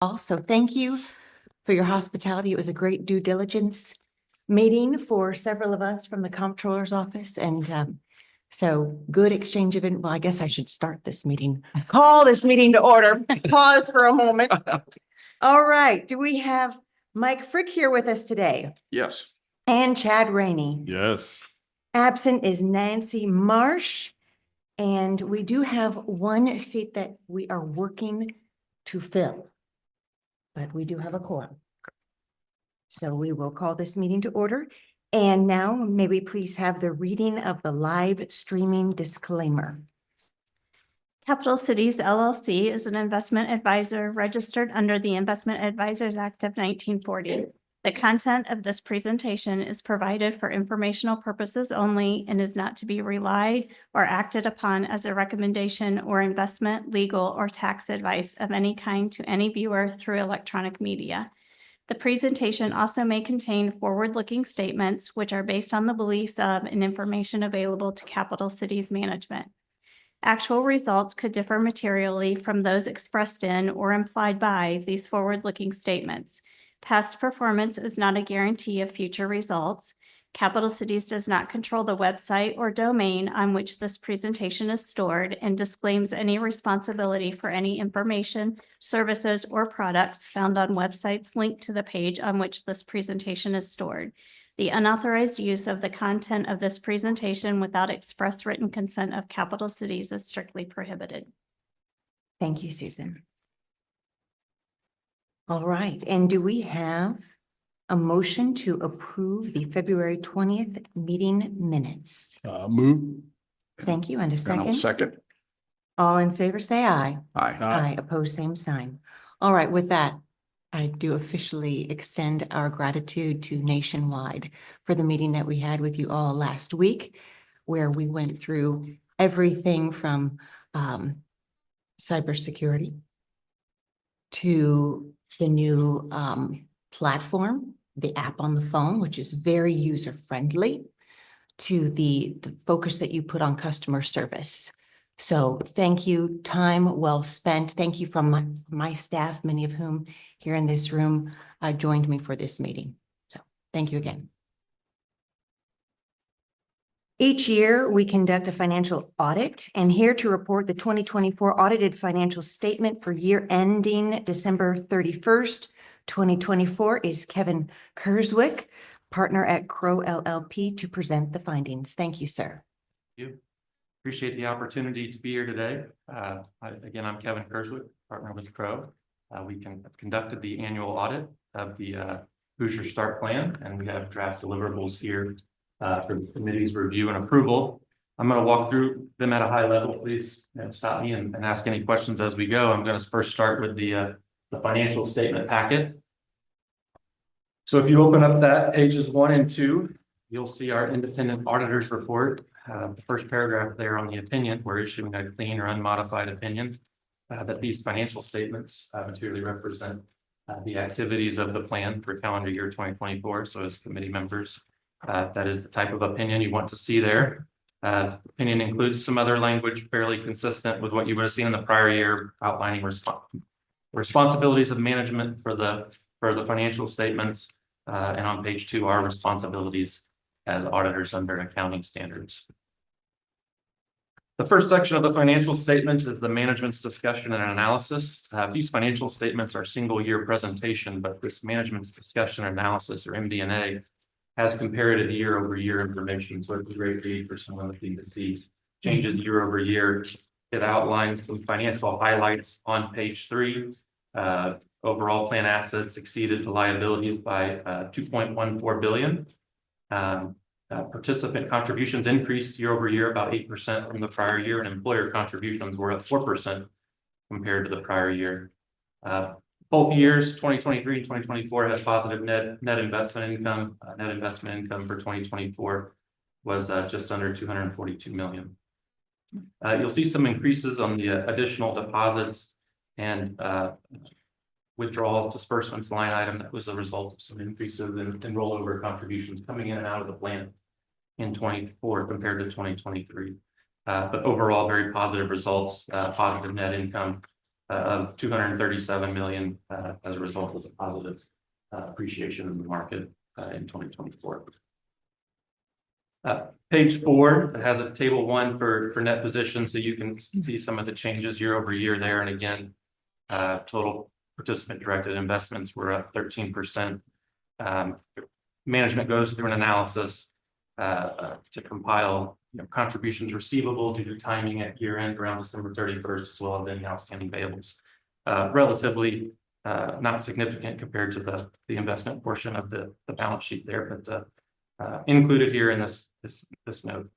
Also, thank you for your hospitality. It was a great due diligence meeting for several of us from the comptroller's office, and so good exchange of well, I guess I should start this meeting, call this meeting to order. Pause for a moment. All right, do we have Mike Frick here with us today? Yes. And Chad Rainey. Yes. Absent is Nancy Marsh. And we do have one seat that we are working to fill, but we do have a quorum. So we will call this meeting to order. And now may we please have the reading of the live streaming disclaimer. Capital Cities LLC is an investment advisor registered under the Investment Advisors Act of 1940. The content of this presentation is provided for informational purposes only and is not to be relied or acted upon as a recommendation or investment, legal, or tax advice of any kind to any viewer through electronic media. The presentation also may contain forward-looking statements which are based on the beliefs of and information available to Capital Cities management. Actual results could differ materially from those expressed in or implied by these forward-looking statements. Past performance is not a guarantee of future results. Capital Cities does not control the website or domain on which this presentation is stored and disclaims any responsibility for any information, services, or products found on websites linked to the page on which this presentation is stored. The unauthorized use of the content of this presentation without express written consent of Capital Cities is strictly prohibited. Thank you, Susan. All right, and do we have a motion to approve the February 20th meeting minutes? Move. Thank you, and a And I'll second. second. All in favor, say aye. Aye. Aye, opposed, same sign. All right, with that, I do officially extend our gratitude to Nationwide for the meeting that we had with you all last week, where we went through everything from cybersecurity to the new platform, the app on the phone, which is very user-friendly, to the focus that you put on customer service. So thank you, time well spent. Thank you from my staff, many of whom here in this room joined me for this meeting. So thank you again. Each year, we conduct a financial audit, and here to report the 2024 audited financial statement for year ending December 31st, 2024 is Kevin Kerswick, partner at Crow LLP, to present the findings. Thank you, sir. Thank you. Appreciate the opportunity to be here today. Again, I'm Kevin Kerswick, partner with Crow. We conducted the annual audit of the Hoosier Start Plan, and we have draft deliverables here for the committee's review and approval. I'm going to walk through them at a high level. Please stop me and ask any questions as we go. I'm going to first start with the financial statement packet. So if you open up that pages 1 and 2, you'll see our independent auditor's report. The first paragraph there on the opinion, we're issuing a clean or unmodified opinion that these financial statements materially represent the activities of the plan for calendar year 2024. So as committee members, that is the type of opinion you want to see there. Opinion includes some other language fairly consistent with what you would have seen in the prior year, outlining responsibilities of management for the financial statements, and on page 2, our responsibilities as auditors under accounting standards. The first section of the financial statements is the management's discussion and analysis. These financial statements are single year presentation, but this management's discussion and analysis, or MD&A, has comparative year-over-year information. So it's a great read for someone looking to see changes year-over-year. It outlines some financial highlights on page 3. Overall plan assets exceeded the liabilities by $2.14 billion. Participant contributions increased year-over-year about 8% from the prior year, and employer contributions were up 4% compared to the prior year. Both years, 2023 and 2024, had positive net investment income. Net investment income for 2024 was just under $242 million. You'll see some increases on the additional deposits and withdrawals, disbursements line item. That was a result of some increases in rollover contributions coming in and out of the plan in 24 compared to 2023. But overall, very positive results, positive net income of 237 million as a result of the positive appreciation in the market in 2024. Page 4 has a table 1 for net position, so you can see some of the changes year over year there. And again, total participant directed investments were up 13%. Management goes through an analysis to compile contributions receivable due to timing at year end around December 31st, as well as any outstanding payables. Relatively not significant compared to the investment portion of the balance sheet there, but included here in this note.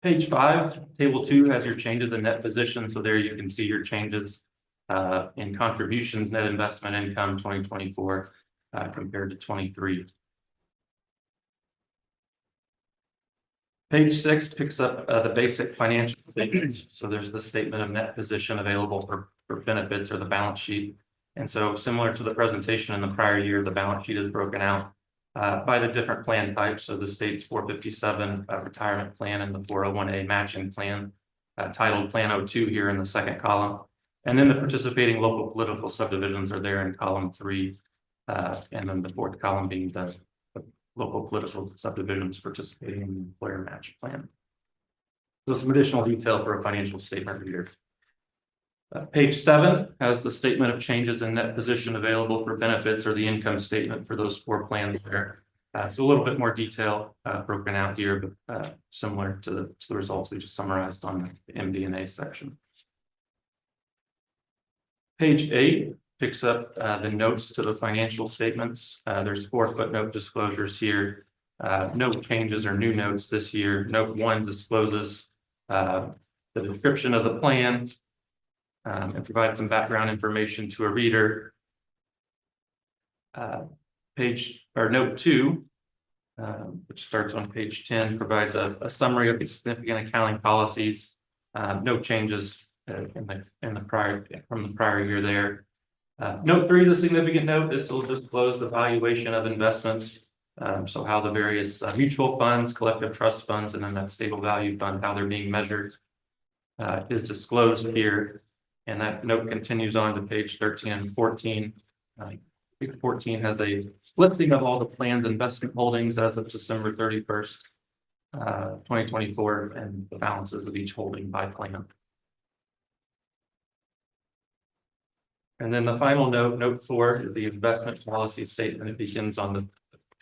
Page 5, table 2 has your changes in net position. So there you can see your changes in contributions, net investment income 2024 compared to 23. Page 6 picks up the basic financial statements. So there's the statement of net position available for benefits, or the balance sheet. And so similar to the presentation in the prior year, the balance sheet is broken out by the different plan types. So the state's 457 retirement plan and the 401A matching plan, titled Plan 02 here in the second column. And then the participating local political subdivisions are there in column 3. And then the fourth column being the local political subdivisions participating in the employer match plan. So some additional detail for a financial statement reader. Page 7 has the statement of changes in net position available for benefits, or the income statement for those 4 plans there. So a little bit more detail broken out here, but similar to the results we just summarized on the MD&A section. Page 8 picks up the notes to the financial statements. There's 4 footnote disclosures here. No changes or new notes this year. Note 1 discloses the description of the plan and provides some background information to a reader. Note 2, which starts on page 10, provides a summary of the significant accounting policies. No changes from the prior year there. Note 3 is a significant note. This will disclose the valuation of investments. So how the various mutual funds, collective trust funds, and then that stable value fund, how they're being measured is disclosed here. And that note continues on to page 13 and 14. Page 14 has a listing of all the planned investment holdings as of December 31st, 2024, and the balances of each holding by plan. And then the final note, note 4, is the investment policy statement. It begins on the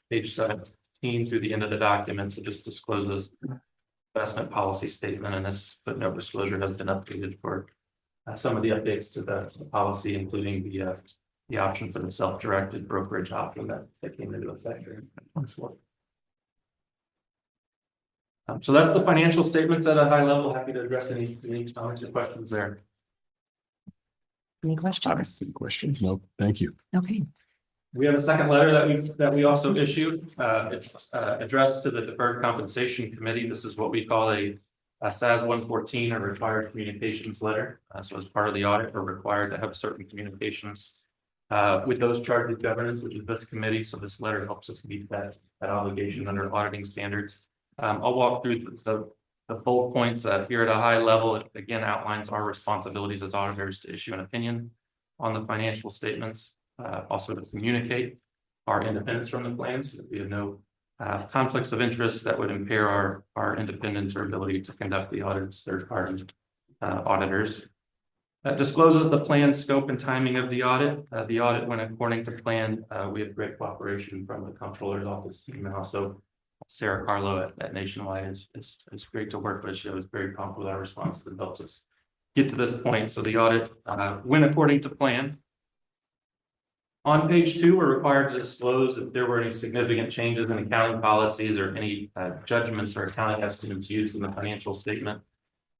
page 17 through the end of the document. So just discloses investment policy statement, and this footnote disclosure has been updated for some of the updates to the policy, including the option for the self-directed brokerage option that came into effect during 2024. So that's the financial statements at a high level. Happy to address any comments or questions there. Any questions? Questions? No, thank you. Okay. We have a second letter that we also issued. It's addressed to the Deferred Compensation Committee. This is what we call a SAS 114, a required communications letter. So as part of the audit, we're required to have certain communications with those charged with governance, which is this committee. So this letter helps us meet that obligation under auditing standards. I'll walk through the bullet points here at a high level. It again outlines our responsibilities as auditors to issue an opinion on the financial statements, also to communicate our independence from the plans, so that we have no conflicts of interest that would impair our independence or ability to conduct the audits, third-party auditors. That discloses the plan, scope, and timing of the audit. The audit went according to plan. We have great cooperation from the Comptroller's Office team, and also Sarah Carlo at Nationwide is great to work with. She was very prompt with our responses and helps us get to this point. So the audit went according to plan. On page 2, we're required to disclose if there were any significant changes in accounting policies or any judgments or accounting estimates used in the financial statement.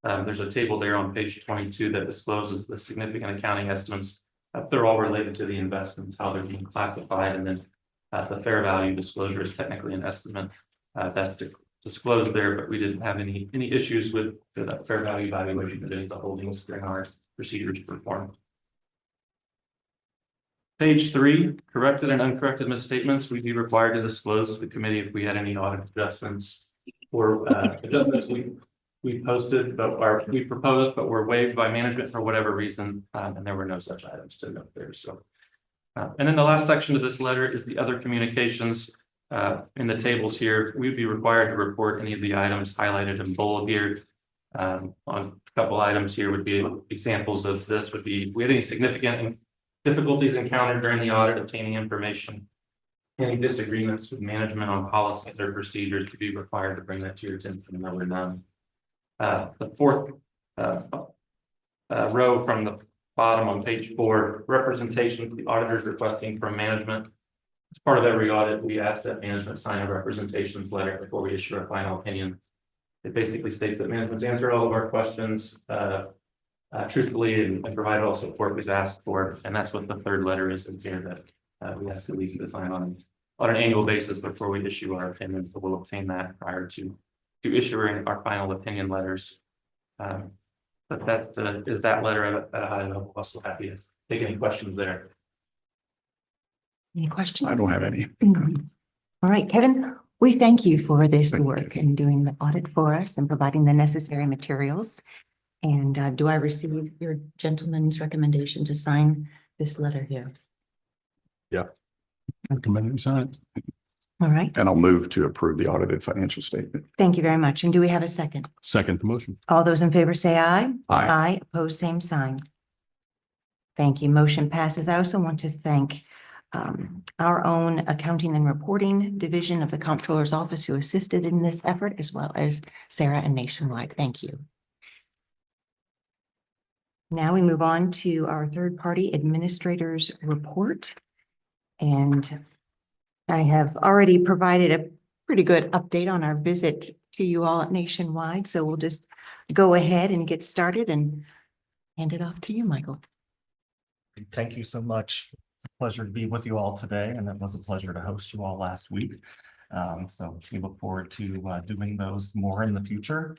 There's a table there on page 22 that discloses the significant accounting estimates. They're all related to the investments, how they're being classified, and then the fair value disclosure is technically an estimate that's disclosed there, but we didn't have any issues with the fair value valuation of any of the holdings during our procedures performed. Page 3, corrected and uncorrected misstatements. We'd be required to disclose to the committee if we had any audit adjustments or adjustments we we posted, or we proposed, but were waived by management for whatever reason, and there were no such items to note there, so. And then the last section of this letter is the other communications. In the tables here, we'd be required to report any of the items highlighted in bold here. On a couple items here would be examples of this would be, if we had any significant difficulties encountered during the audit obtaining information, any disagreements with management on policies or procedures, to be required to bring that to your attention, and there were none. The fourth row from the bottom on page 4, representation the auditors requesting from management. As part of every audit, we ask that management sign a representations letter before we issue our final opinion. It basically states that management's answered all of our questions truthfully and provided all support we've asked for, and that's what the third letter is in here that we ask Lisa to sign on an annual basis before we issue our opinion. So we'll obtain that prior to issuing our final opinion letters. But that is that letter at a high level. Also happy to take any questions there. Any questions? I don't have any. All right, Kevin, we thank you for this work and doing the audit for us and providing the necessary materials. And do I receive your gentleman's recommendation to sign this letter here? Yeah. Recommend you sign it. All right, And I'll move to approve the audited financial statement. thank you very much. And do we have a second? Second the motion. All those in favor say aye. Aye. Aye, opposed, same sign. Thank you. Motion passes. I also want to thank our own accounting and reporting division of the Comptroller's Office who assisted in this effort, as well as Sarah and Nationwide. Thank you. Now we move on to our third-party administrators report. And I have already provided a pretty good update on our visit to you all at Nationwide. So we'll just go ahead and get started and hand it off to you, Michael. Thank you so much. It's a pleasure to be with you all today, and it was a pleasure to host you all last week. So we look forward to doing those more in the future.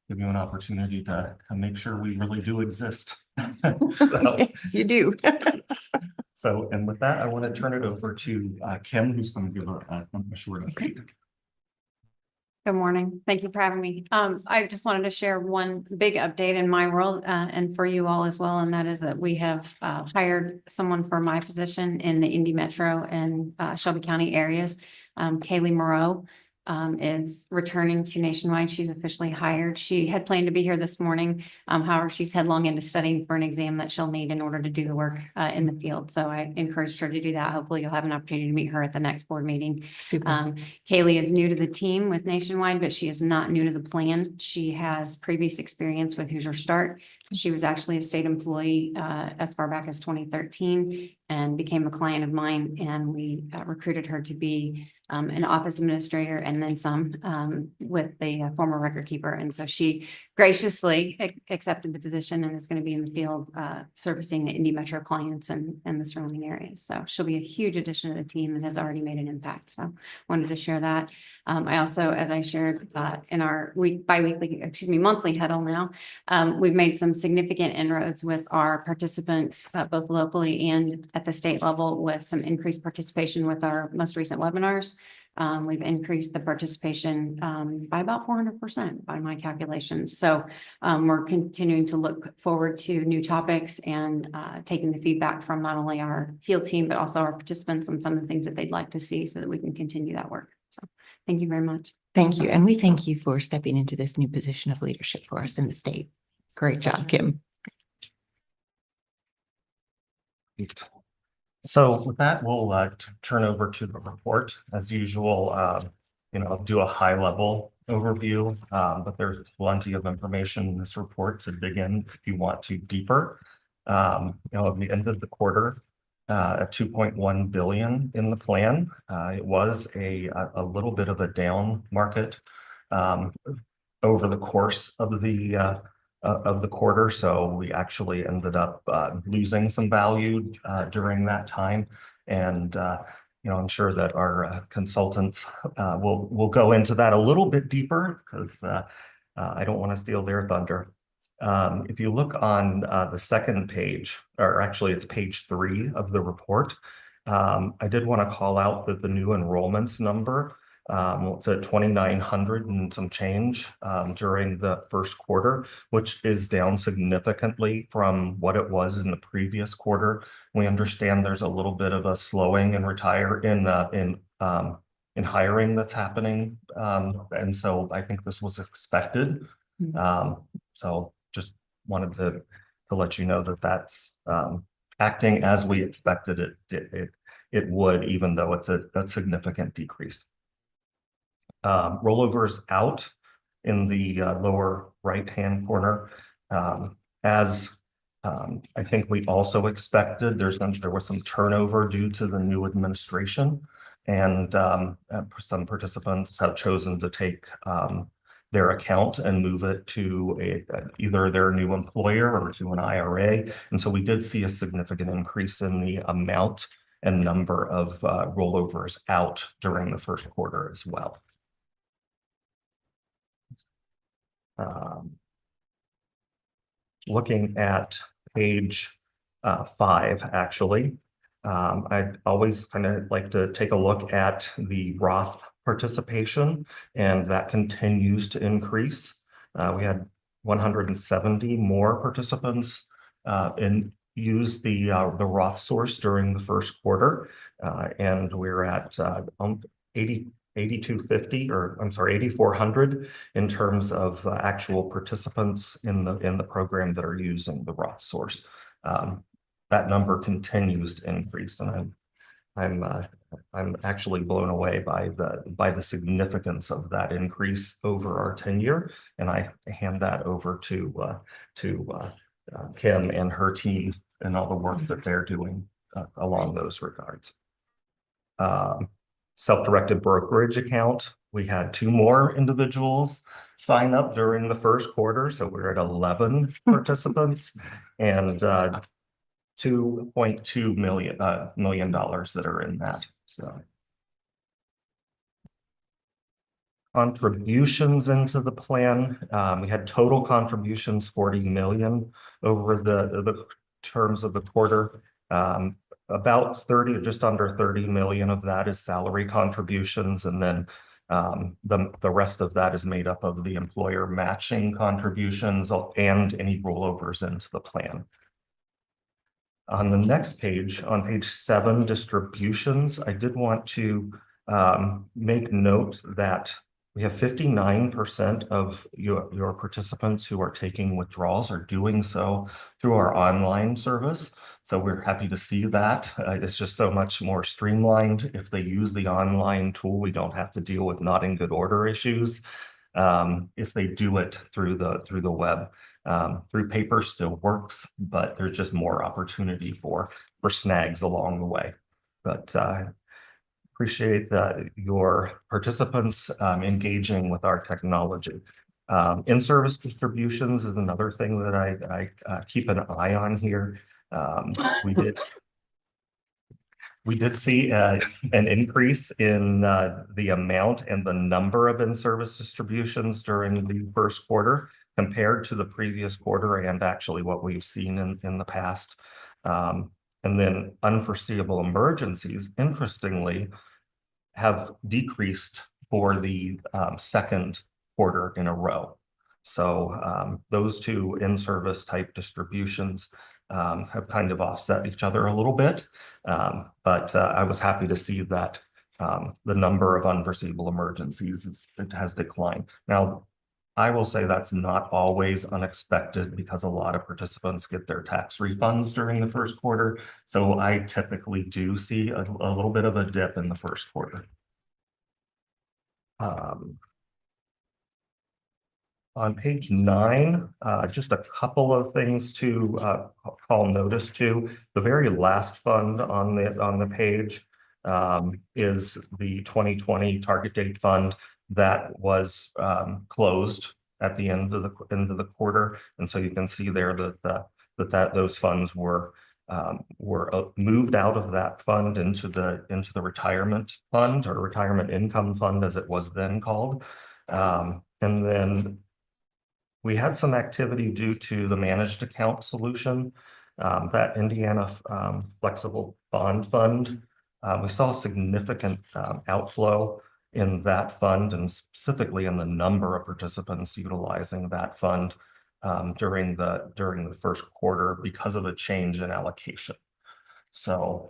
Give you an opportunity to make sure we really do exist. Yes, you do. So, and with that, I want to turn it over to Kim, who's going to give a short update. Good morning. Thank you for having me. I just wanted to share one big update in my world and for you all as well. And that is that we have hired someone for my position in the Indy Metro and Shelby County areas. Kaylee Moreau is returning to Nationwide. She's officially hired. She had planned to be here this morning. However, she's headlong into studying for an exam that she'll need in order to do the work in the field. So I encouraged her to do that. Hopefully you'll have an opportunity to meet her at the next board meeting. Super. Kaylee is new to the team with Nationwide, but she is not new to the plan. She has previous experience with Hoosier Start. She was actually a state employee as far back as 2013 and became a client of mine. And we recruited her to be an office administrator and then some with the former record keeper. And so she graciously accepted the position and is going to be in the field servicing the Indy Metro clients and the surrounding areas. So she'll be a huge addition to the team and has already made an impact. So wanted to share that. I also, as I shared in our monthly huddle now, we've made some significant inroads with our participants, both locally and at the state level, with some increased participation with our most recent webinars. We've increased the participation by about 400% by my calculations. So we're continuing to look forward to new topics and taking the feedback from not only our field team, but also our participants on some of the things that they'd like to see so that we can continue that work. So thank you very much. Thank you. And we thank you for stepping into this new position of leadership for us in the state. Great job, Kim. So with that, we'll turn over to the report. As usual, I'll do a high level overview, but there's plenty of information in this report to dig in if you want to deeper. At the end of the quarter, at 2.1 billion in the plan. It was a little bit of a down market over the course of the quarter. So we actually ended up losing some value during that time. And I'm sure that our consultants will go into that a little bit deeper because I don't want to steal their thunder. If you look on the second page, or actually it's page 3 of the report, I did want to call out that the new enrollments number to 2,900 and some change during the first quarter, which is down significantly from what it was in the previous quarter. We understand there's a little bit of a slowing in hiring that's happening. And so I think this was expected. So just wanted to let you know that that's acting as we expected it would, even though it's a significant decrease. Rollovers out in the lower right-hand corner. As I think we also expected, there was some turnover due to the new administration, and some participants have chosen to take their account and move it to either their new employer or to an IRA. And so we did see a significant increase in the amount and number of rollovers out during the first quarter as well. Looking at page 5, actually, I'd always kind of like to take a look at the Roth participation, and that continues to increase. We had 170 more participants use the Roth source during the first quarter, and we're at 8250, or I'm sorry, 8,400 in terms of actual participants in the program that are using the Roth source. That number continues to increase, and I'm actually blown away by the significance of that increase over our tenure, and I hand that over to Kim and her team and all the work that they're doing along those regards. Self-directed brokerage account. We had 2 more individuals sign up during the first quarter, so we're at 11 participants and $2.2 million that are in that. So contributions into the plan, we had total contributions 40 million over the terms of the quarter. About 30, just under 30 million of that is salary contributions, and then the rest of that is made up of the employer matching contributions and any rollovers into the plan. On the next page, on page 7, distributions, I did want to make note that we have 59% of your participants who are taking withdrawals are doing so through our online service. So we're happy to see that. It's just so much more streamlined. If they use the online tool, we don't have to deal with not in good order issues. If they do it through the web, through paper still works, but there's just more opportunity for snags along the way. But appreciate your participants engaging with our technology. In-service distributions is another thing that I keep an eye on here. We did see an increase in the amount and the number of in-service distributions during the first quarter compared to the previous quarter, and actually what we've seen in the past. And then unforeseeable emergencies, interestingly, have decreased for the second quarter in a row. So those two in-service type distributions have kind of offset each other a little bit. But I was happy to see that the number of unforeseeable emergencies has declined. Now, I will say that's not always unexpected because a lot of participants get their tax refunds during the first quarter. So I typically do see a little bit of a dip in the first quarter. On page 9, just a couple of things to call notice to. The very last fund on the page is the 2020 target date fund that was closed at the end of the quarter, and so you can see there that those funds were moved out of that fund into the retirement fund, or retirement income fund as it was then called. And then we had some activity due to the managed account solution, that Indiana Flexible Bond Fund. We saw a significant outflow in that fund and specifically in the number of participants utilizing that fund during the first quarter because of a change in allocation. So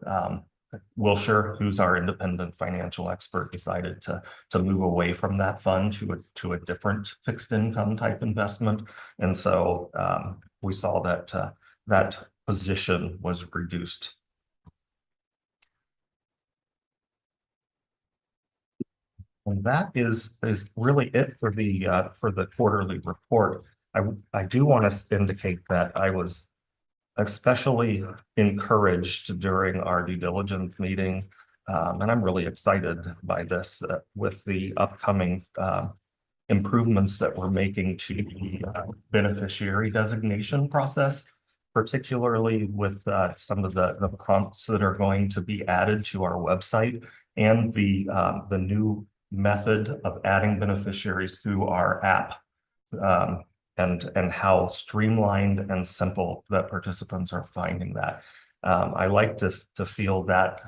Wilshire, who's our independent financial expert, decided to move away from that fund to a different fixed income type investment. And so we saw that that position was reduced. And that is really it for the quarterly report. I do want to indicate that I was especially encouraged during our due diligence meeting. And I'm really excited by this with the upcoming improvements that we're making to the beneficiary designation process, particularly with some of the prompts that are going to be added to our website and the new method of adding beneficiaries through our app. And how streamlined and simple that participants are finding that. I like to feel that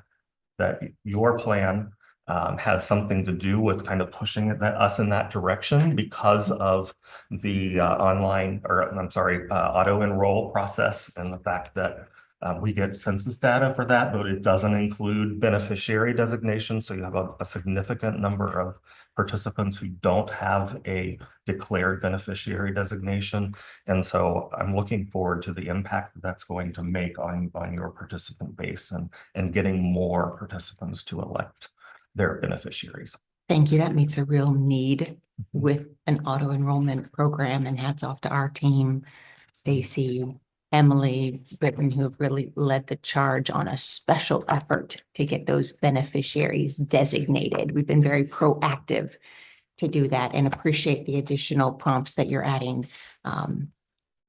your plan has something to do with kind of pushing us in that direction because of the auto enroll process and the fact that we get census data for that, but it doesn't include beneficiary designation. So you have a significant number of participants who don't have a declared beneficiary designation. And so I'm looking forward to the impact that's going to make on your participant base and getting more participants to elect their beneficiaries. Thank you. That meets a real need with an auto enrollment program, and hats off to our team, Stacy, Emily, Britton, who have really led the charge on a special effort to get those beneficiaries designated. We've been very proactive to do that and appreciate the additional prompts that you're adding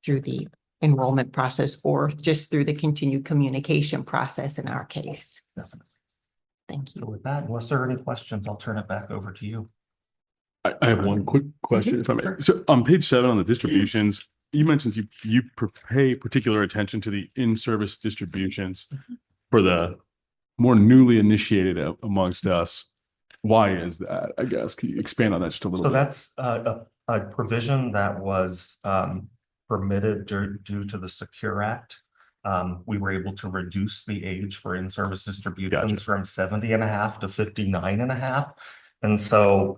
through the enrollment process or just through the continued communication process in our case. Definitely. Thank So you. with that, unless there are any questions, I'll turn it back over to you. I have one quick question, if I may. So on page 7 on the distributions, you mentioned you pay particular attention to the in-service distributions for the more newly initiated amongst us. Why is that? I guess, can you expand on that just a little So bit? that's a provision that was permitted due to the Secure Act. We were able to reduce the age for in-service distributions Gotcha. from 70.5 to 59.5. And so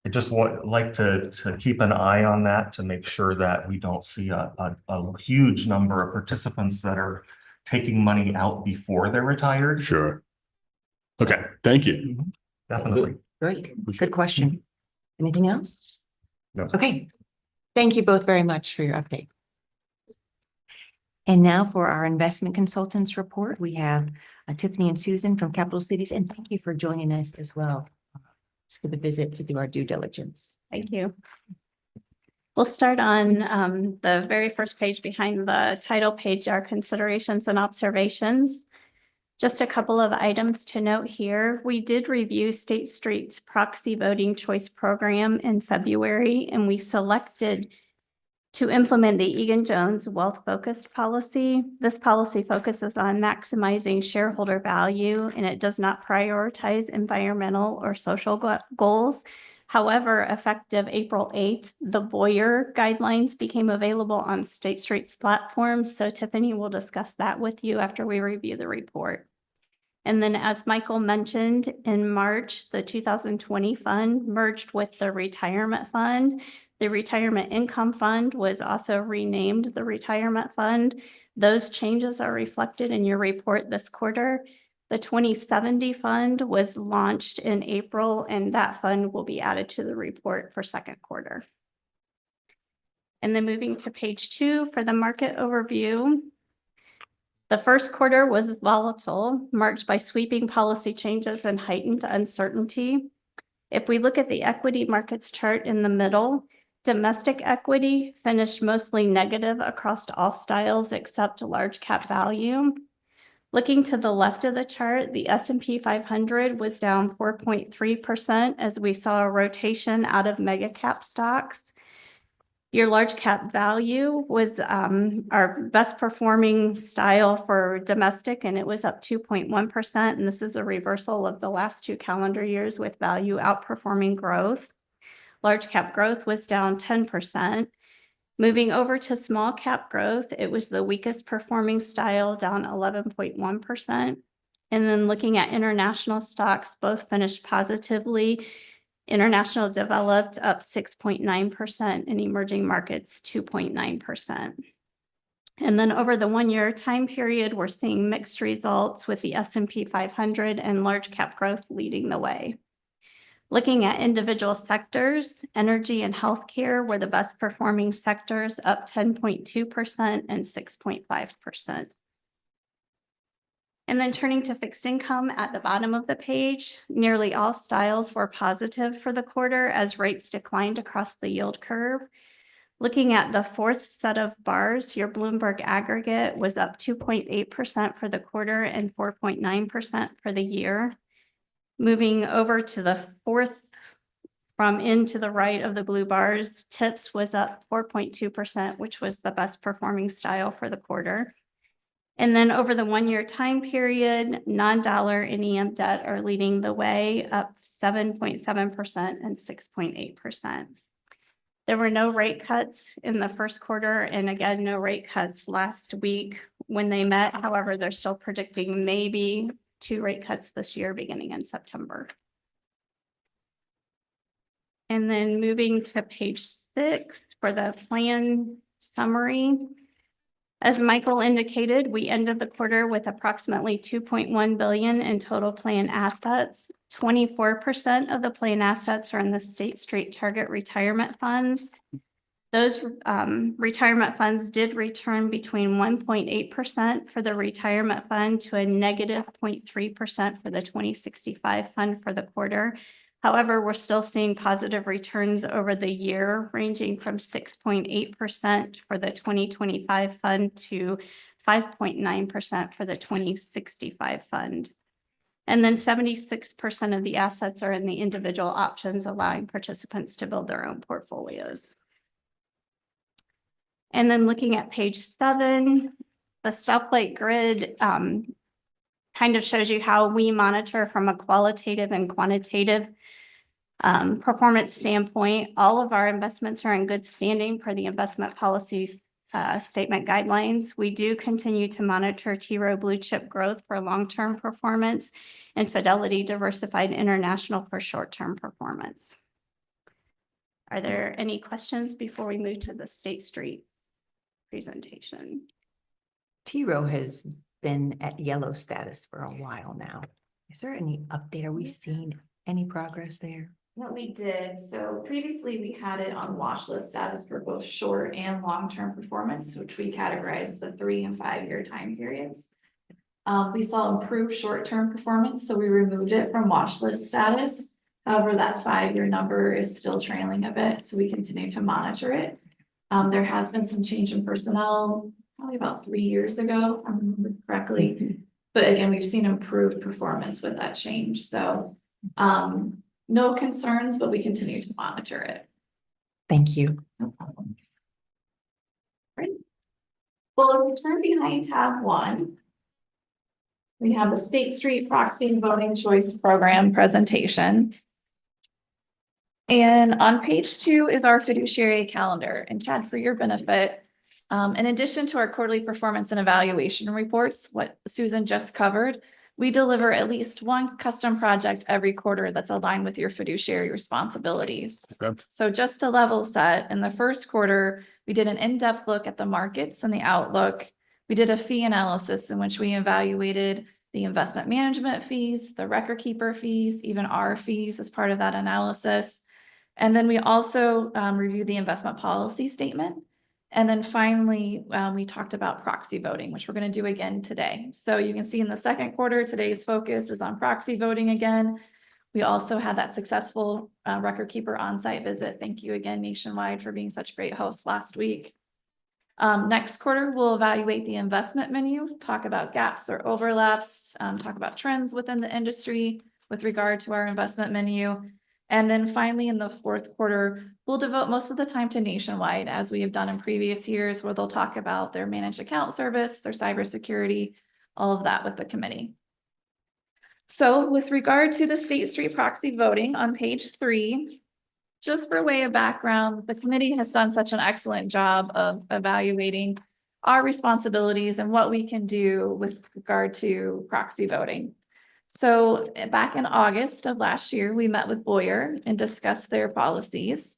I just like to keep an eye on that to make sure that we don't see a huge number of participants that are taking money out before they're retired. Sure. Okay, thank you. Definitely. Great. Appreciate Good it. question. Anything else? No. Okay. Thank you both very much for your update. And now for our investment consultants report, we have Tiffany and Susan from Capital Cities, and thank you for joining us as well for the visit to do our due diligence. Thank you. We'll start on the very first page behind the title page, our considerations and observations. Just a couple of items to note here. We did review State Street's proxy voting choice program in February, and we selected to implement the Egan-Jones wealth-focused policy. This policy focuses on maximizing shareholder value, and it does not prioritize environmental or social goals. However, effective April 8th, the Boyer guidelines became available on State Street's platform. So Tiffany will discuss that with you after we review the report. And then as Michael mentioned, in March, the 2020 fund merged with the retirement fund. The retirement income fund was also renamed the retirement fund. Those changes are reflected in your report this quarter. The 2070 fund was launched in April, and that fund will be added to the report for second quarter. And then moving to page 2 for the market overview. The first quarter was volatile, marked by sweeping policy changes and heightened uncertainty. If we look at the equity markets chart in the middle, domestic equity finished mostly negative across all styles except large cap value. Looking to the left of the chart, the S&P 500 was down 4.3% as we saw a rotation out of mega cap stocks. Your large cap value was our best performing style for domestic, and it was up 2.1%. And this is a reversal of the last 2 calendar years with value outperforming growth. Large cap growth was down 10%. Moving over to small cap growth, it was the weakest performing style, down 11.1%. And then looking at international stocks, both finished positively. International developed up 6.9% and emerging markets 2.9%. And then over the 1-year time period, we're seeing mixed results with the S&P 500 and large cap growth leading the way. Looking at individual sectors, energy and healthcare were the best performing sectors, up 10.2% and 6.5%. And then turning to fixed income at the bottom of the page, nearly all styles were positive for the quarter as rates declined across the yield curve. Looking at the fourth set of bars, your Bloomberg aggregate was up 2.8% for the quarter and 4.9% for the year. Moving over to the fourth from in to the right of the blue bars, TIPS was up 4.2%, which was the best performing style for the quarter. And then over the 1-year time period, non-dollar and EM debt are leading the way, up 7.7% and 6.8%. There were no rate cuts in the first quarter, and again, no rate cuts last week when they met. However, they're still predicting maybe 2 rate cuts this year beginning in September. And then moving to page 6 for the plan summary. As Michael indicated, we ended the quarter with approximately $2.1 billion in total plan assets. 24% of the plan assets are in the State Street Target Retirement Funds. Those retirement funds did return between 1.8% for the retirement fund to a negative 0.3% for the 2065 fund for the quarter. However, we're still seeing positive returns over the year, ranging from 6.8% for the 2025 fund to 5.9% for the 2065 fund. And then 76% of the assets are in the individual options, allowing participants to build their own portfolios. And then looking at page 7, the stoplight grid kind of shows you how we monitor from a qualitative and quantitative performance standpoint. All of our investments are in good standing per the investment policies statement guidelines. We do continue to monitor T. Rowe Blue Chip Growth for long-term performance and Fidelity Diversified International for short-term performance. Are there any questions before we move to the State Street presentation? T. Rowe has been at yellow status for a while now. Is there any update? Are we seeing any progress there? What we did, so previously we had it on watch list status for both short and long-term performance, which we categorize as a 3- and 5-year time periods. We saw improved short-term performance, so we removed it from watch list status. However, that 5-year number is still trailing a bit, so we continue to monitor it. There has been some change in personnel, probably about 3 years ago, if I remember correctly. But again, we've seen improved performance with that change. So no concerns, but we continue to monitor it. Thank you. No problem. Great. Well, if we turn behind tab 1, we have the State Street Proxy and Voting Choice Program presentation. And on page 2 is our fiduciary calendar. And Chad, for your benefit, in addition to our quarterly performance and evaluation reports, what Susan just covered, we deliver at least one custom project every quarter that's aligned with your fiduciary responsibilities. Okay. So just to level set, in the first quarter, we did an in-depth look at the markets and the outlook. We did a fee analysis in which we evaluated the investment management fees, the record keeper fees, even our fees as part of that analysis. And then we also reviewed the investment policy statement. And then finally, we talked about proxy voting, which we're going to do again today. So you can see in the second quarter, today's focus is on proxy voting again. We also had that successful record keeper on-site visit. Thank you again, Nationwide, for being such great hosts last week. Next quarter, we'll evaluate the investment menu, talk about gaps or overlaps, talk about trends within the industry with regard to our investment menu. And then finally, in the fourth quarter, we'll devote most of the time to Nationwide, as we have done in previous years, where they'll talk about their managed account service, their cybersecurity, all of that with the committee. So with regard to the State Street proxy voting on page 3, just for way of background, the committee has done such an excellent job of evaluating our responsibilities and what we can do with regard to proxy voting. So back in August of last year, we met with Boyer and discussed their policies.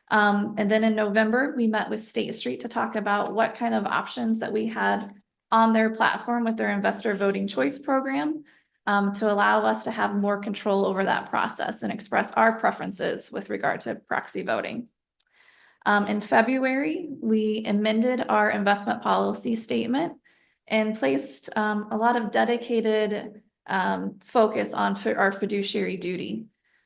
And then in November, we met with State Street to talk about what kind of options that we had on their platform with their investor voting choice program, to allow us to have more control over that process and express our preferences with regard to proxy voting. In February, we amended our investment policy statement and placed a lot of dedicated focus on our fiduciary duty.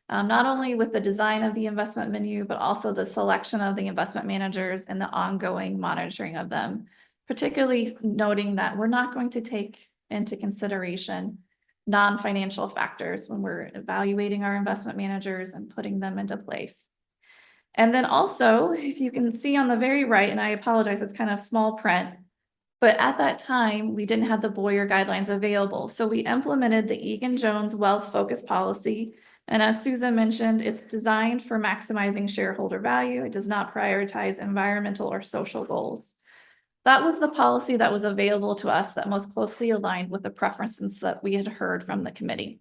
Not only with the design of the investment menu, but also the selection of the investment managers and the ongoing monitoring of them, particularly noting that we're not going to take into consideration non-financial factors when we're evaluating our investment managers and putting them into place. And then also, if you can see on the very right, and I apologize, it's kind of small print, but at that time, we didn't have the Boyer guidelines available. So we implemented the Egan-Jones Wealth Focus Policy. And as Susan mentioned, it's designed for maximizing shareholder value. It does not prioritize environmental or social goals. That was the policy that was available to us that most closely aligned with the preferences that we had heard from the committee.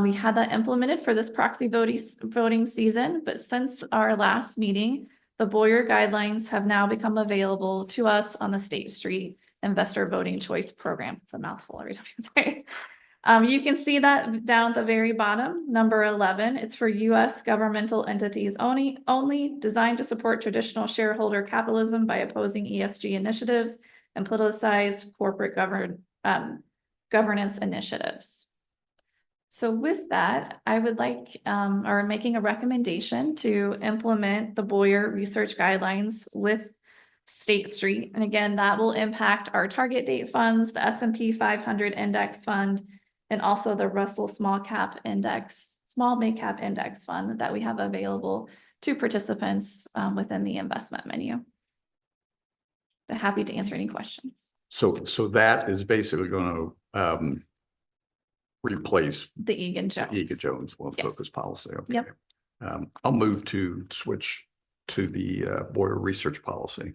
We had that implemented for this proxy voting season, but since our last meeting, the Boyer guidelines have now become available to us on the State Street Investor Voting Choice Program. It's a mouthful every time you say it. You can see that down at the very bottom, number 11. It's for U.S. governmental entities only designed to support traditional shareholder capitalism by opposing ESG initiatives and politicized corporate governance initiatives. So with that, I would like, or making a recommendation to implement the Boyer research guidelines with State Street. And again, that will impact our target date funds, the S&P 500 index fund, and also the Russell small mid cap index fund that we have available to participants within the investment menu. But happy to answer any questions. So that is basically going to replace The Egan-Jones. Egan-Jones Wealth Yes. Focus Policy. Okay. Yep. I'll move to switch to the Boyer Research Policy.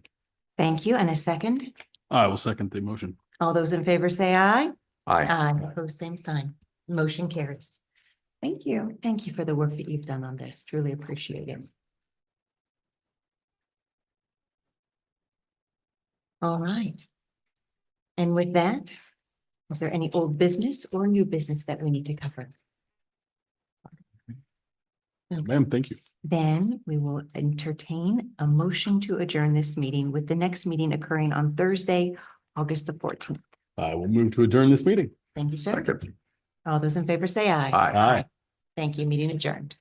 Thank you. And a second. I will second the motion. All those in favor say aye. Aye. Aye. Opposed, same sign. Motion carries. Thank you. Thank you for the work that you've done on this. Truly appreciate it. All right. And with that, is there any old business or new business that we need to cover? Ma'am, thank you. Then we will entertain a motion to adjourn this meeting, with the next meeting occurring on Thursday, August the 14th. I will move to adjourn this meeting. Thank you, sir. Second. All those in favor say aye. Aye. Thank you. Meeting adjourned.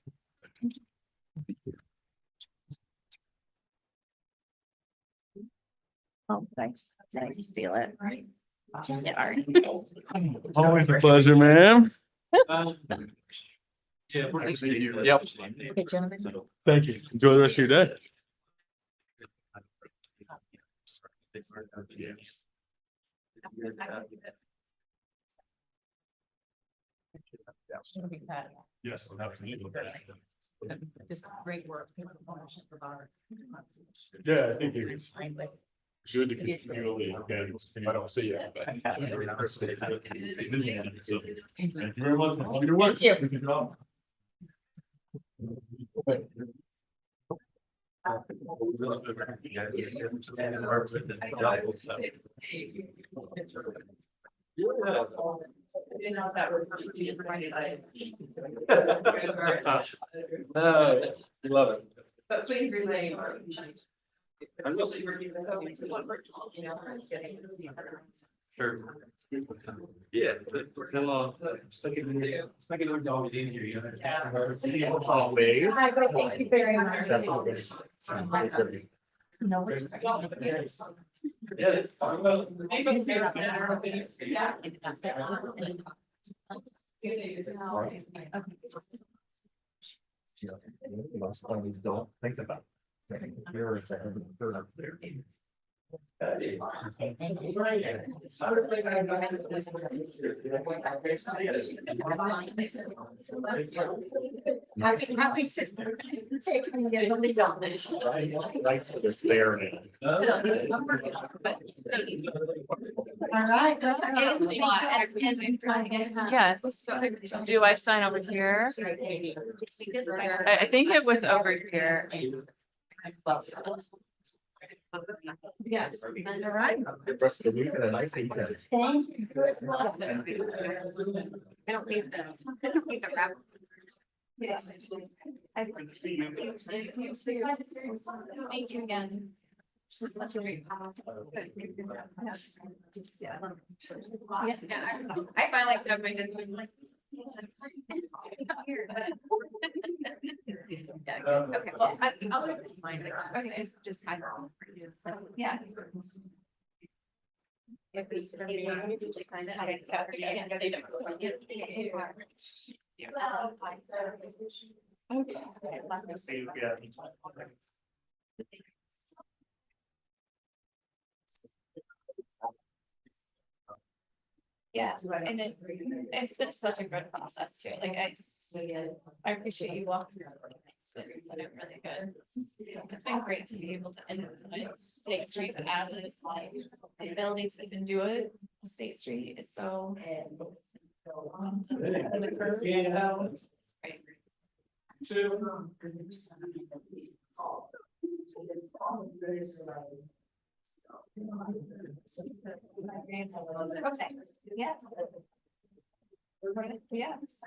Oh, thanks. Did I steal it? Right. Yeah, all right. Always a pleasure, ma'am. Yep. Okay, gentlemen. Thank you. Enjoy the rest of your day. Yes. Just great work. Yeah, I think it's good to continually, again, I don't see it. But thank you very much. Have a good work. Love it. That's what you relay. Sure. Yeah. Come on. It's always easier. You know? Always. Thank you very much. No. Yeah, it's fine. Well, Yeah. Most families don't think about. Here is they're up there. Happy to take and get the lead on this. Nice that it's there. All right. Yes. Do I sign over here? I think it was over here. Yeah. All right. The rest of the week and a nice weekend. Thank you. I don't need the wrap. Yes. See you. Thank you again. It's such a great. I finally showed my husband like. Okay, well, I'll find it. Okay, just hide it. Yeah. See you again. Yeah, and it's been such a good process too, like I appreciate you walking through it. It's been really good. It's been great to be able to influence State Street to add this, like, the ability to even do it. State Street is so. The curve, so it's great. Okay, yeah. Yes.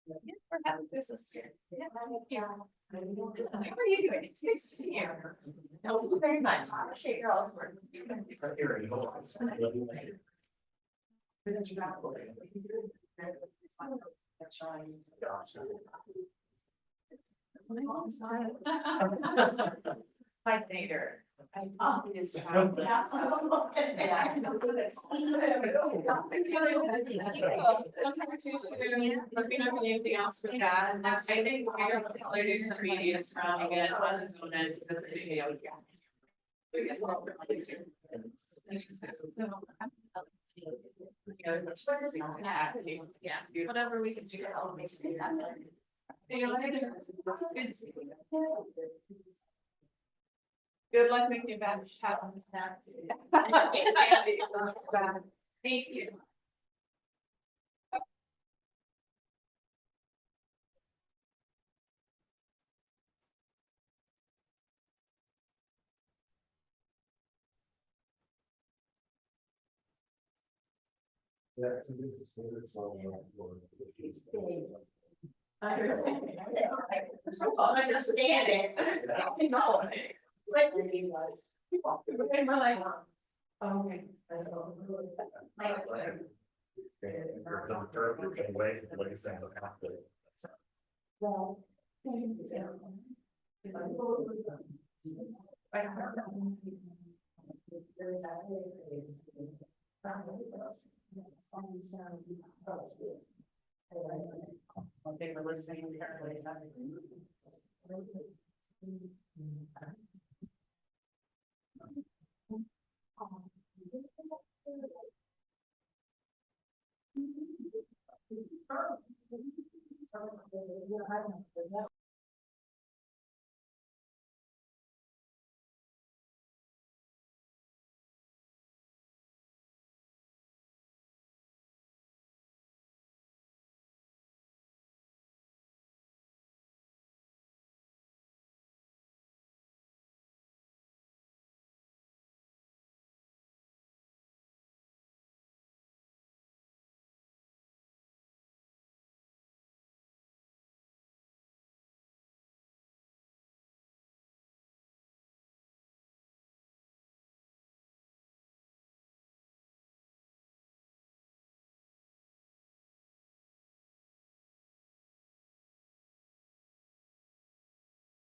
Yeah, we're having this year. Yeah. How are you doing? It's good to see you. Thank you very much. Appreciate your all's work. My dater. His child. Looking up anything else with that. I think we're do some media surrounding it. Yeah, whatever we can do to help make it happen. Good luck making it back. Thank you. Understand it. They were listening carefully.